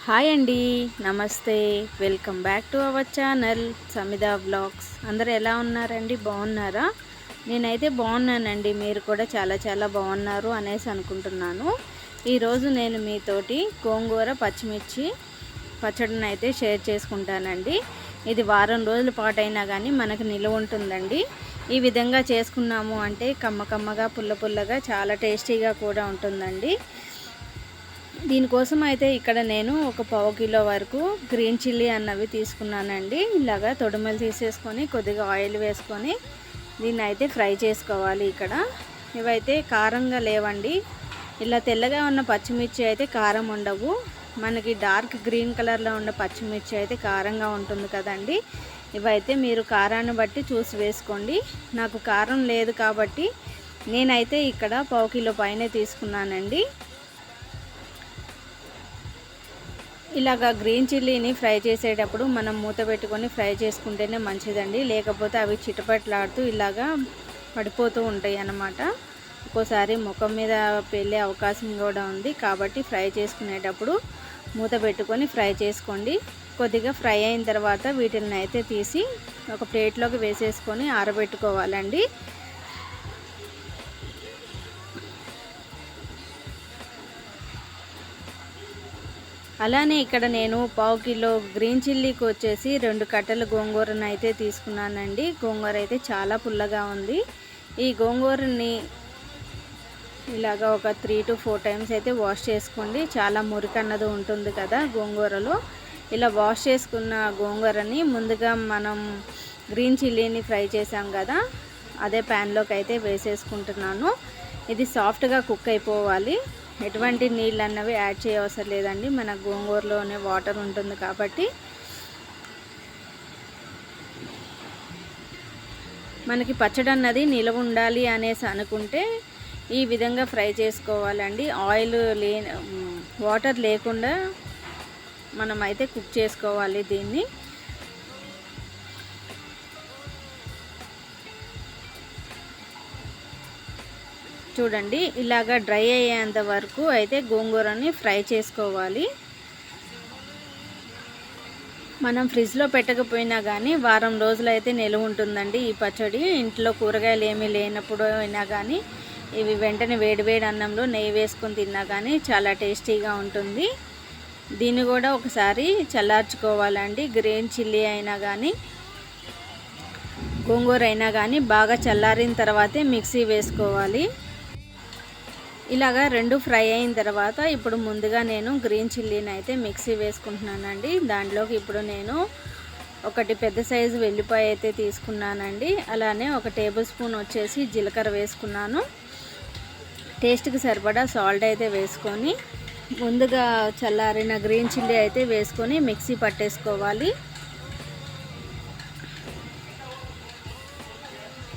Hi అండి, నమస్తే. Welcome back to our channel Sameda blogs. అందరూ ఎలా ఉన్నారండి? బాగున్నారా? నేనైతే బాగున్నానండి. మీరు కూడా చాలా చాలా బాగున్నారు అనేసి అనుకుంటున్నాను. ఈరోజు నేను మీతోటి గోంగూర పచ్చిమిర్చి పచ్చడిని అయితే షేర్ చేసుకుంటానండి. ఇది వారం రోజుల పాటు అయినా కానీ మనకు నిలువ ఉంటుందండి. ఈ విధంగా చేసుకున్నాము అంటే కమ్మకమ్మగా పుల్ల పుల్లగా చాలా టేస్టీగా కూడా ఉంటుందండి. దీనికోసం అయితే ఇక్కడ నేను ఒక పావు కిలో వరకు గ్రీన్ చిల్లీ అన్నవి తీసుకున్నానండి. ఇలాగా తొడుమలు తీసేసుకొని కొద్దిగా ఆయిల్ వేసుకొని దీన్ని అయితే ఫ్రై చేసుకోవాలి. ఇక్కడ ఇవైతే కారంగా లేవండి. ఇలా తెల్లగా ఉన్న పచ్చిమిర్చి అయితే కారం ఉండవు. మనకి డార్క్ గ్రీన్ కలర్లో ఉన్న పచ్చిమిర్చి అయితే కారంగా ఉంటుంది కదండి. ఇవైతే మీరు కారాన్ని బట్టి చూసి వేసుకోండి. నాకు కారం లేదు కాబట్టి నేనైతే ఇక్కడ పావు కిలో పైనే తీసుకున్నానండి. ఇలాగా గ్రీన్ చిల్లీని ఫ్రై చేసేటప్పుడు మనం మూత పెట్టుకొని ఫ్రై చేసుకుంటేనే మంచిదండి. లేకపోతే అవి చిటపట్లాడుతూ ఇలాగా పడిపోతూ ఉంటాయి అన్నమాట. ఒక్కోసారి ముఖం మీద పెళ్ళే అవకాశం కూడా ఉంది. కాబట్టి ఫ్రై చేసుకునేటప్పుడు మూత పెట్టుకొని ఫ్రై చేసుకోండి. కొద్దిగా ఫ్రై అయిన తర్వాత వీటిని అయితే తీసి ఒక ప్లేట్లోకి వేసేసుకొని ఆరబెట్టుకోవాలండి. అలానే ఇక్కడ నేను పావు కిలో గ్రీన్ చిల్లీకి వచ్చేసి 2 కట్టల గోంగూరను అయితే తీసుకున్నానండి. గోంగూర అయితే చాలా పుల్లగా ఉంది. ఈ గోంగూరని ఇలాగా ఒక 3 to 4 టైమ్స్ అయితే వాష్ చేసుకోండి. చాలా మురికి అన్నది ఉంటుంది కదా గోంగూరలో. ఇలా వాష్ చేసుకున్న గోంగూరని ముందుగా మనం గ్రీన్ చిల్లీని ఫ్రై చేసాం కదా, అదే ప్యాన్లోకి అయితే వేసేసుకుంటున్నాను. ఇది సాఫ్ట్గా కుక్ అయిపోవాలి. ఎటువంటి నీళ్ళు అన్నవి యాడ్ చేయవసరం లేదండి. మన గోంగూరలోనే వాటర్ ఉంటుంది కాబట్టి. మనకి పచ్చడి అన్నది నిలవ ఉండాలి అనేసి అనుకుంటే ఈ విధంగా ఫ్రై చేసుకోవాలండి. ఆయిల్ వాటర్ లేకుండా మనం అయితే కుక్ చేసుకోవాలి దీన్ని. చూడండి, ఇలాగా డ్రై అయ్యేంత వరకు అయితే గోంగూరని ఫ్రై చేసుకోవాలి. మనం ఫ్రిడ్జ్లో పెట్టకపోయినా కానీ వారం రోజులు అయితే నిలువ ఉంటుందండి ఈ పచ్చడి. ఇంట్లో కూరగాయలు ఏమీ లేనప్పుడు అయినా కానీ ఇవి వెంటనే వేడివేడి అన్నంలో నెయ్యి వేసుకొని తిన్నా కానీ చాలా టేస్టీగా ఉంటుంది. దీన్ని కూడా ఒకసారి చల్లార్చుకోవాలండి. గ్రీన్ చిల్లీ అయినా కానీ గోంగూర అయినా కానీ బాగా చల్లారిన తర్వాతే మిక్సీ వేసుకోవాలి. ఇలాగా 2 ఫ్రై అయిన తర్వాత ఇప్పుడు ముందుగా నేను గ్రీన్ చిల్లీని అయితే మిక్సీ వేసుకుంటున్నానండి. దాంట్లోకి ఇప్పుడు నేను 1 పెద్ద సైజు వెల్లిపాయ అయితే తీసుకున్నానండి. అలానే 1 టేబుల్ స్పూన్ వచ్చేసి జీలకర్ర వేసుకున్నాను. టేస్ట్కి సరిపడా సాల్ట్ అయితే వేసుకొని ముందుగా చల్లారిన గ్రీన్ చిల్లీ అయితే వేసుకొని మిక్సీ పట్టేసుకోవాలి.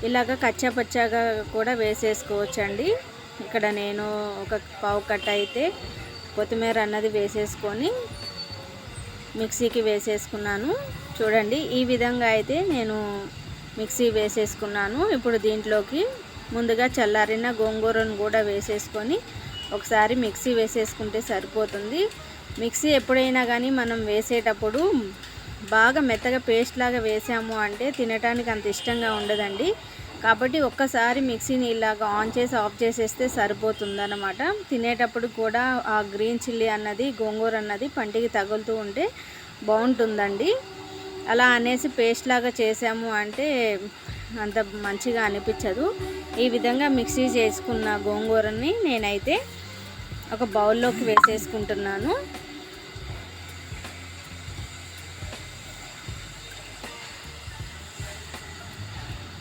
ఇలాగ కచ్చా పచ్చాగా కూడా వేసేసుకోవచ్చండి. ఇక్కడ నేను ఒక పావు కట్ట అయితే కొత్తిమీర అన్నది వేసేసుకొని మిక్సీకి వేసేసుకున్నాను. చూడండి, ఈ విధంగా అయితే నేను మిక్సీ వేసేసుకున్నాను. ఇప్పుడు దీంట్లోకి ముందుగా చల్లారిన గోంగూరను కూడా వేసేసుకొని ఒకసారి మిక్సీ వేసేసుకుంటే సరిపోతుంది. మిక్సీ ఎప్పుడైనా కానీ మనం వేసేటప్పుడు బాగా మెత్తగా పేస్ట్ లాగా వేసాము అంటే తినడానికి అంత ఇష్టంగా ఉండదండి. కాబట్టి ఒక్కసారి మిక్సీని ఇలాగా ఆన్ చేసి ఆఫ్ చేసేస్తే సరిపోతుందన్నమాట. తినేటప్పుడు కూడా ఆ గ్రీన్ చిల్లీ అన్నది గోంగూర అన్నది పంటికి తగులుతూ ఉంటే బాగుంటుందండి. అలా అనేసి పేస్ట్ లాగా చేసాము అంటే అంత మంచిగా అనిపించదు. ఈ విధంగా మిక్సీ చేసుకున్న గోంగూరని నేనైతే ఒక బౌల్లోకి వేసేసుకుంటున్నాను.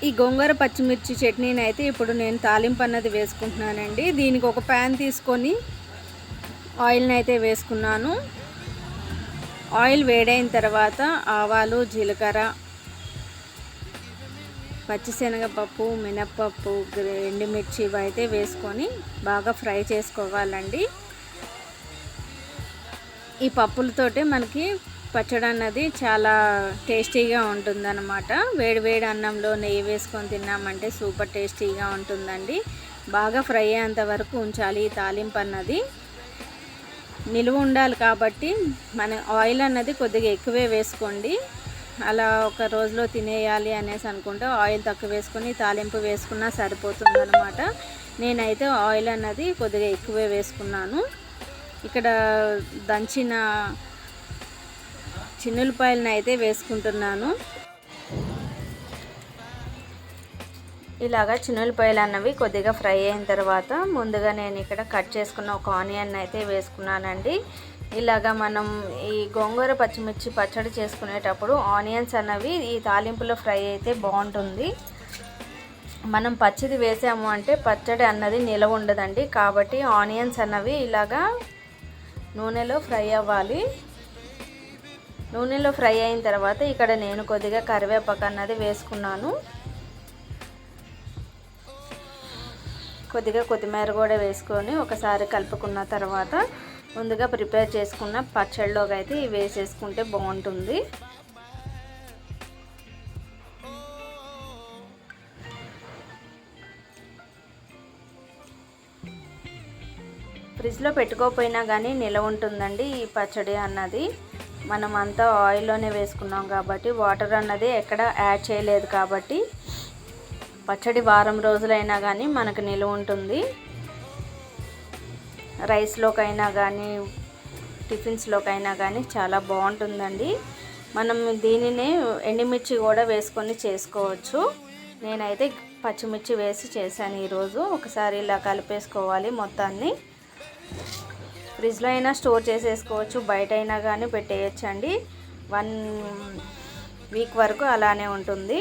ఈ గోంగూర పచ్చిమిర్చి చట్నీని అయితే ఇప్పుడు నేను తాలింపు అన్నది వేసుకుంటున్నానండి. దీనికి ఒక ప్యాన్ తీసుకొని ఆయిల్ని అయితే వేసుకున్నాను. ఆయిల్ వేడైన తర్వాత ఆవాలు, జీలకర్ర, పచ్చిశనగపప్పు, మినప్పప్పు, ఎండుమిర్చి ఇవి అయితే వేసుకొని బాగా ఫ్రై చేసుకోవాలండి. ఈ పప్పులతోటే మనకి పచ్చడి అన్నది చాలా టేస్టీగా ఉంటుందన్నమాట. వేడి వేడి అన్నంలో నెయ్యి వేసుకొని తిన్నామంటే సూపర్ టేస్టీగా ఉంటుందండి. బాగా ఫ్రై అయ్యేంత వరకు ఉంచాలి ఈ తాలింపు అన్నది. నిలువ ఉండాలి కాబట్టి మన ఆయిల్ అన్నది కొద్దిగా ఎక్కువే వేసుకోండి. అలా ఒక రోజులో తినేయాలి అనేసి అనుకుంటే ఆయిల్ తక్కువ వేసుకొని తాలింపు వేసుకున్నా సరిపోతుంది అన్నమాట. నేనైతే ఆయిల్ అన్నది కొద్దిగా ఎక్కువే వేసుకున్నాను. ఇక్కడ దంచిన చిన్నులపాయలను అయితే వేసుకుంటున్నాను. ఇలాగా చిన్నులపాయలు అన్నవి కొద్దిగా ఫ్రై అయిన తర్వాత ముందుగా నేను ఇక్కడ కట్ చేసుకున్న ఒక ఆనియన్ అయితే వేసుకున్నానండి. ఇలాగా మనం ఈ గోంగూర పచ్చిమిర్చి పచ్చడి చేసుకునేటప్పుడు ఆనియన్స్ అన్నవి ఈ తాలింపులో ఫ్రై అయితే బాగుంటుంది. మనం పచ్చిది వేసాము అంటే పచ్చడి అన్నది నిలవ ఉండదండి. కాబట్టి ఆనియన్స్ అన్నవి ఇలాగా నూనెలో ఫ్రై అవ్వాలి. నూనెలో ఫ్రై అయిన తర్వాత ఇక్కడ నేను కొద్దిగా కరివేపాకు అన్నది వేసుకున్నాను. కొద్దిగా కొత్తిమీర కూడా వేసుకొని ఒకసారి కలుపుకున్న తర్వాత ముందుగా ప్రిపేర్ చేసుకున్న పచ్చడిలోకి అయితే ఇవి వేసేసుకుంటే బాగుంటుంది. ఫ్రిడ్జ్లో పెట్టుకోకపోయినా కానీ నిలవ ఉంటుందండి ఈ పచ్చడి అన్నది. మనం అంతా ఆయిల్లోనే వేసుకున్నాం కాబట్టి వాటర్ అన్నది ఎక్కడ యాడ్ చేయలేదు కాబట్టి పచ్చడి వారం రోజులైనా కానీ మనకు నిలువ ఉంటుంది. రైస్లోకైనా కానీ టిఫిన్స్లోకైనా కానీ చాలా బాగుంటుందండి. మనం దీనినే ఎండుమిర్చి కూడా వేసుకొని చేసుకోవచ్చు. నేనైతే పచ్చిమిర్చి వేసి చేశాను ఈరోజు. ఒకసారి ఇలా కలిపేసుకోవాలి మొత్తాన్ని. ఫ్రిడ్జ్లో అయినా స్టోర్ చేసేసుకోవచ్చు, బయట అయినా కానీ పెట్టేయచ్చండి. 1 వీక్ వరకు అలానే ఉంటుంది.